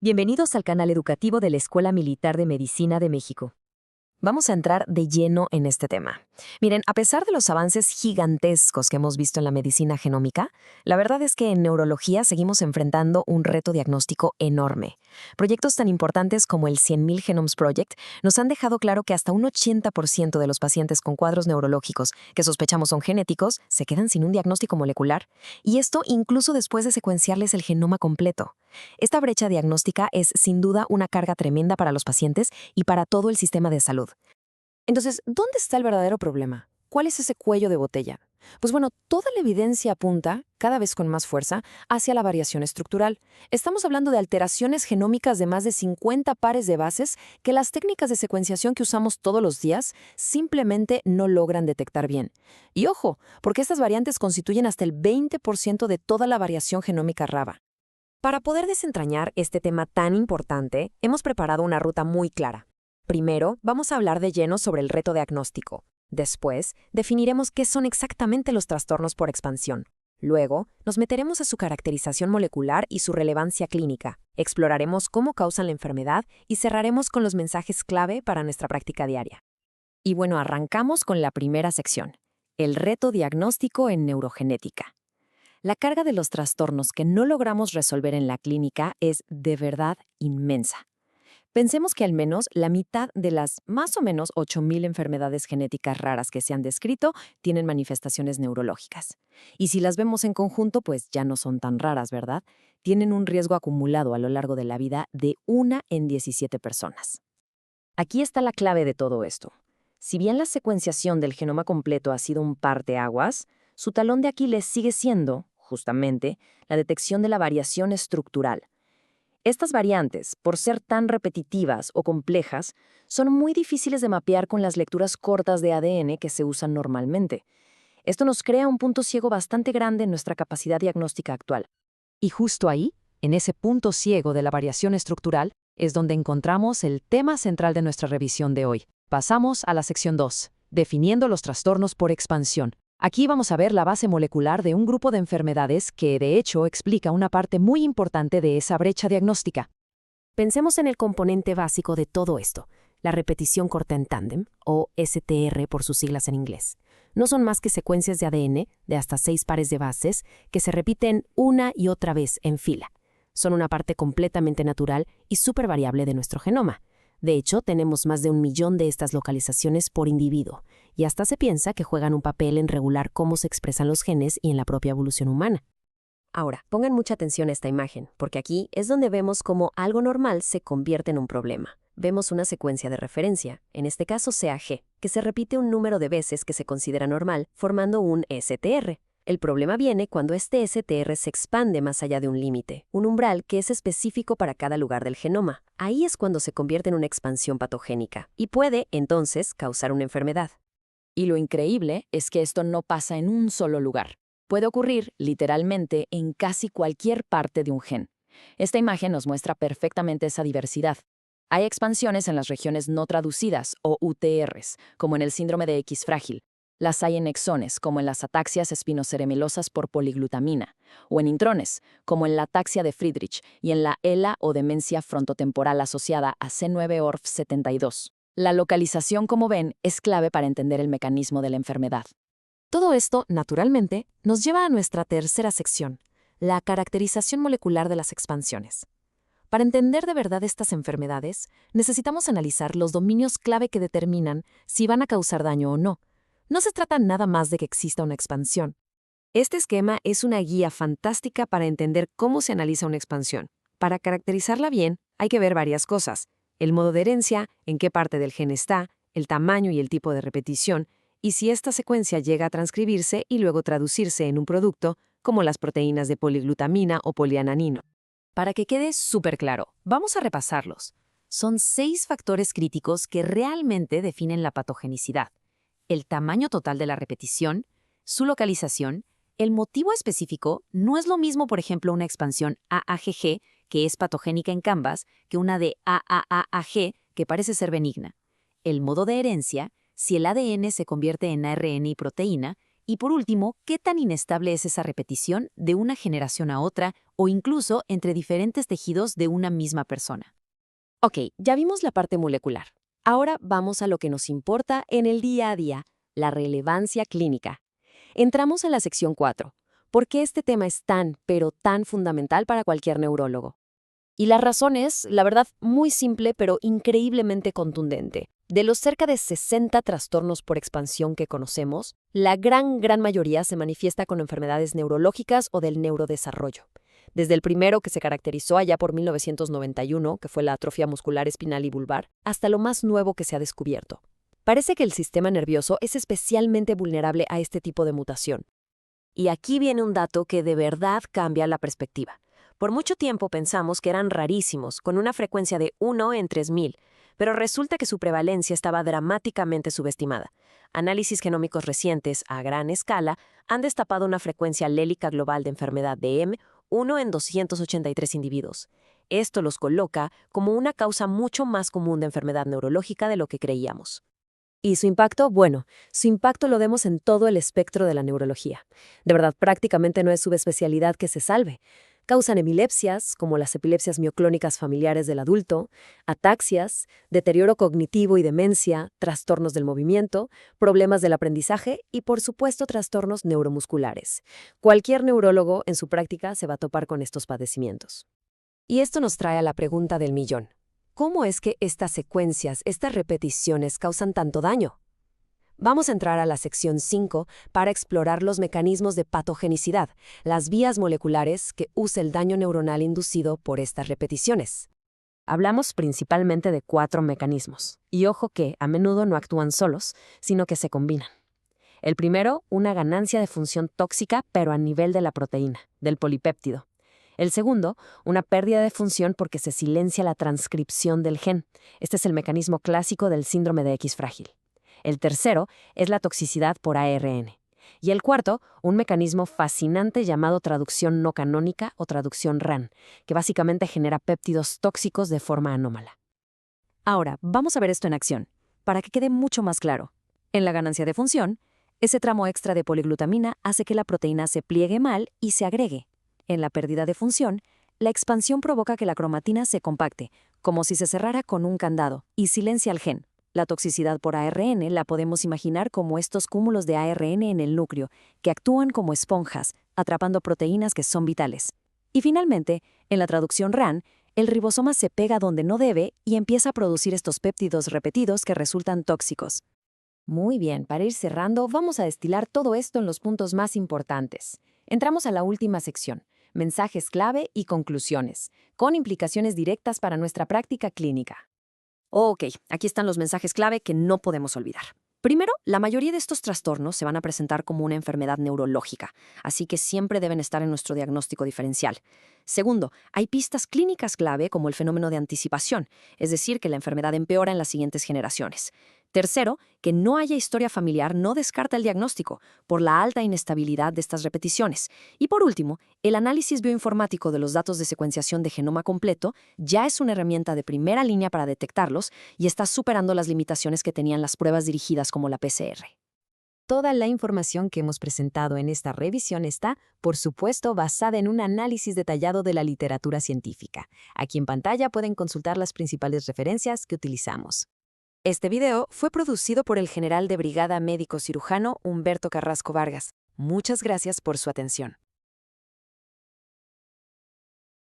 Bienvenidos al canal educativo de la Escuela Militar de Medicina de México. Vamos a entrar de lleno en este tema. Miren, a pesar de los avances gigantescos que hemos visto en la medicina genómica, la verdad es que en neurología seguimos enfrentando un reto diagnóstico enorme. Proyectos tan importantes como el 100.000 Genomes Project nos han dejado claro que hasta un 80% de los pacientes con cuadros neurológicos que sospechamos son genéticos se quedan sin un diagnóstico molecular, y esto incluso después de secuenciarles el genoma completo. Esta brecha diagnóstica es sin duda una carga tremenda para los pacientes y para todo el sistema de salud. Entonces, ¿dónde está el verdadero problema? ¿Cuál es ese cuello de botella? Pues bueno, toda la evidencia apunta, cada vez con más fuerza, hacia la variación estructural. Estamos hablando de alteraciones genómicas de más de 50 pares de bases que las técnicas de secuenciación que usamos todos los días simplemente no logran detectar bien. Y ojo, porque estas variantes constituyen hasta el 20% de toda la variación genómica rara. Para poder desentrañar este tema tan importante, hemos preparado una ruta muy clara. Primero, vamos a hablar de lleno sobre el reto diagnóstico. Después, definiremos qué son exactamente los trastornos por expansión. Luego, nos meteremos a su caracterización molecular y su relevancia clínica. Exploraremos cómo causan la enfermedad y cerraremos con los mensajes clave para nuestra práctica diaria. Y bueno, arrancamos con la primera sección, el reto diagnóstico en neurogenética. La carga de los trastornos que no logramos resolver en la clínica es de verdad inmensa. Pensemos que al menos la mitad de las más o menos 8.000 enfermedades genéticas raras que se han descrito tienen manifestaciones neurológicas. Y si las vemos en conjunto, pues ya no son tan raras, ¿verdad? Tienen un riesgo acumulado a lo largo de la vida de 1 en 17 personas. Aquí está la clave de todo esto. Si bien la secuenciación del genoma completo ha sido un parteaguas, su talón de Aquiles sigue siendo, justamente, la detección de la variación estructural. Estas variantes, por ser tan repetitivas o complejas, son muy difíciles de mapear con las lecturas cortas de ADN que se usan normalmente. Esto nos crea un punto ciego bastante grande en nuestra capacidad diagnóstica actual. Y justo ahí, en ese punto ciego de la variación estructural, es donde encontramos el tema central de nuestra revisión de hoy. Pasamos a la sección 2, definiendo los trastornos por expansión. Aquí vamos a ver la base molecular de un grupo de enfermedades que, de hecho, explica una parte muy importante de esa brecha diagnóstica. Pensemos en el componente básico de todo esto, la repetición corta en tándem, o STR por sus siglas en inglés. No son más que secuencias de ADN de hasta 6 pares de bases que se repiten una y otra vez en fila. Son una parte completamente natural y súper variable de nuestro genoma. De hecho, tenemos más de 1.000.000 de estas localizaciones por individuo, y hasta se piensa que juegan un papel en regular cómo se expresan los genes y en la propia evolución humana. Ahora, pongan mucha atención a esta imagen, porque aquí es donde vemos cómo algo normal se convierte en un problema. Vemos una secuencia de referencia, en este caso CAG, que se repite un número de veces que se considera normal, formando un STR. El problema viene cuando este STR se expande más allá de un límite, un umbral que es específico para cada lugar del genoma. Ahí es cuando se convierte en una expansión patogénica y puede, entonces, causar una enfermedad. Y lo increíble es que esto no pasa en un solo lugar. Puede ocurrir, literalmente, en casi cualquier parte de un gen. Esta imagen nos muestra perfectamente esa diversidad. Hay expansiones en las regiones no traducidas, o UTRs, como en el síndrome de X frágil. Las hay en exones, como en las ataxias espinoceremelosas por poliglutamina, o en intrones, como en la ataxia de Friedreich y en la ELA o demencia frontotemporal asociada a C9orf72. La localización, como ven, es clave para entender el mecanismo de la enfermedad. Todo esto, naturalmente, nos lleva a nuestra tercera sección, la caracterización molecular de las expansiones. Para entender de verdad estas enfermedades, necesitamos analizar los dominios clave que determinan si van a causar daño o no. No se trata nada más de que exista una expansión. Este esquema es una guía fantástica para entender cómo se analiza una expansión. Para caracterizarla bien, hay que ver varias cosas: el modo de herencia, en qué parte del gen está, el tamaño y el tipo de repetición, y si esta secuencia llega a transcribirse y luego traducirse en un producto, como las proteínas de poliglutamina o poliananino. Para que quede súper claro, vamos a repasarlos. Son 6 factores críticos que realmente definen la patogenicidad: el tamaño total de la repetición, su localización, el motivo específico. No es lo mismo, por ejemplo, una expansión AAGG, que es patogénica en Canvas, que una de AAAG, que parece ser benigna. El modo de herencia, si el ADN se convierte en ARN y proteína, Y por último, ¿qué tan inestable es esa repetición de una generación a otra o incluso entre diferentes tejidos de una misma persona? Ok, ya vimos la parte molecular. Ahora vamos a lo que nos importa en el día a día, la relevancia clínica. Entramos a la sección 4. ¿Por qué este tema es tan, pero tan fundamental para cualquier neurólogo? Y la razón es, la verdad, muy simple, pero increíblemente contundente. De los cerca de 60 trastornos por expansión que conocemos, la gran mayoría se manifiesta con enfermedades neurológicas o del neurodesarrollo. Desde el primero, que se caracterizó allá por 1991, que fue la atrofia muscular espinal y vulvar, hasta lo más nuevo que se ha descubierto. Parece que el sistema nervioso es especialmente vulnerable a este tipo de mutación. Y aquí viene un dato que de verdad cambia la perspectiva. Por mucho tiempo pensamos que eran rarísimos, con una frecuencia de 1 en 3000, pero resulta que su prevalencia estaba dramáticamente subestimada. Análisis genómicos recientes, a gran escala, han destapado una frecuencia alélica global de enfermedad de M 1 en 283 individuos. Esto los coloca como una causa mucho más común de enfermedad neurológica de lo que creíamos. ¿Y su impacto? Bueno, su impacto lo vemos en todo el espectro de la neurología. De verdad, prácticamente no es subespecialidad que se salve. Causan epilepsias, como las epilepsias mioclónicas familiares del adulto, ataxias, deterioro cognitivo y demencia, trastornos del movimiento, problemas del aprendizaje y, por supuesto, trastornos neuromusculares. Cualquier neurólogo en su práctica se va a topar con estos padecimientos. Y esto nos trae a la pregunta del millón. ¿Cómo es que estas secuencias, estas repeticiones causan tanto daño? Vamos a entrar a la sección 5 para explorar los mecanismos de patogenicidad, las vías moleculares que usa el daño neuronal inducido por estas repeticiones. Hablamos principalmente de 4 mecanismos, y ojo que a menudo no actúan solos, sino que se combinan. El primero, una ganancia de función tóxica, pero a nivel de la proteína, del polipéptido. El segundo, una pérdida de función porque se silencia la transcripción del gen. Este es el mecanismo clásico del síndrome de X frágil. El tercero es la toxicidad por ARN. Y el cuarto, un mecanismo fascinante llamado traducción no canónica o traducción RAN, que básicamente genera péptidos tóxicos de forma anómala. Ahora, vamos a ver esto en acción, para que quede mucho más claro. En la ganancia de función, ese tramo extra de poliglutamina hace que la proteína se pliegue mal y se agregue. En la pérdida de función, la expansión provoca que la cromatina se compacte, como si se cerrara con un candado, y silencia el gen. La toxicidad por ARN la podemos imaginar como estos cúmulos de ARN en el núcleo, que actúan como esponjas, atrapando proteínas que son vitales. Y finalmente, en la traducción RAN, el ribosoma se pega donde no debe y empieza a producir estos péptidos repetidos que resultan tóxicos. Muy bien, para ir cerrando, vamos a destilar todo esto en los puntos más importantes. Entramos a la última sección, mensajes clave y conclusiones, con implicaciones directas para nuestra práctica clínica. Ok, aquí están los mensajes clave que no podemos olvidar. Primero, la mayoría de estos trastornos se van a presentar como una enfermedad neurológica, así que siempre deben estar en nuestro diagnóstico diferencial. Segundo, hay pistas clínicas clave como el fenómeno de anticipación, es decir, que la enfermedad empeora en las siguientes generaciones. Tercero, que no haya historia familiar no descarta el diagnóstico por la alta inestabilidad de estas repeticiones. Y por último, el análisis bioinformático de los datos de secuenciación de genoma completo ya es una herramienta de primera línea para detectarlos y está superando las limitaciones que tenían las pruebas dirigidas como la PCR. Toda la información que hemos presentado en esta revisión está, por supuesto, basada en un análisis detallado de la literatura científica. Aquí en pantalla pueden consultar las principales referencias que utilizamos. Este video fue producido por el general de brigada médico cirujano Humberto Carrasco Vargas. Muchas gracias por su atención.